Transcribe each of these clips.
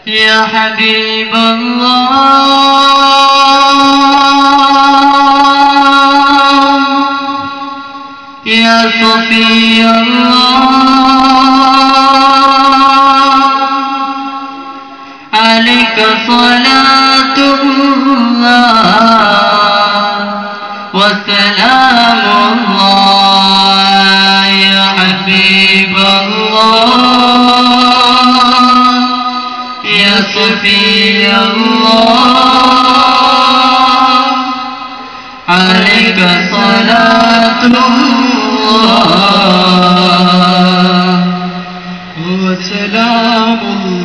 يا حبيب الله يا صفي الله عليك صلاة الله وسلام الله يا حبيب الله يا صفي الله عليك صلاة الله وسلام الله.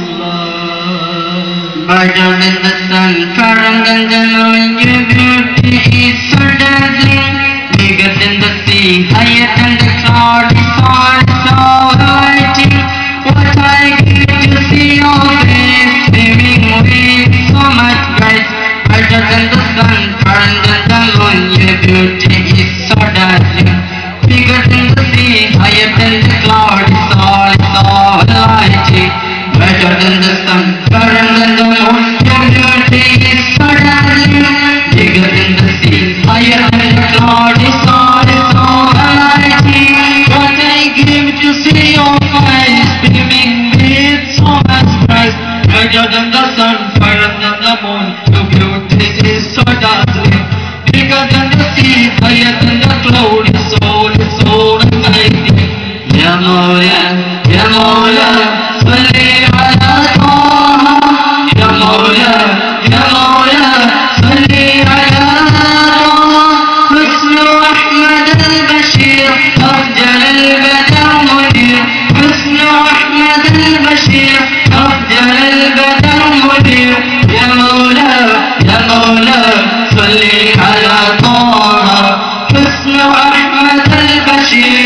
Brighter than the sun, fairer than the moon, your beauty is so dazzling. Bigger than the sea, higher than the cloud, it's all so lighting. What I give to see your face, beaming with so much grace. Brighter than the sun, fairer than the moon, your beauty is so dazzling. Bigger than the sea, higher than the cloud, it's all so lighting. Brighter than the sun, fairer than the moon, your beauty is so dazzling. Bigger than the sea, higher than the cloud, it's all so lighting. What I give to see your face, beaming with so much grace. Brighter than the sun, fairer than the moon, your beauty is so dazzling. Bigger than the sea, higher than the cloud, it's all lighting. Ya Mawla, Ya Mawla, salli ala Taha. Ya Mawla, Ya Mawla, salli ala Taha. Husn Ahmad al-Bashir, afdal al-badar munir. Husn Ahmad al-Bashir, afdal al-badar munir. Ya Mawla, Ya Mawla, salli ala Taha. Husn Ahmad al-Bashir,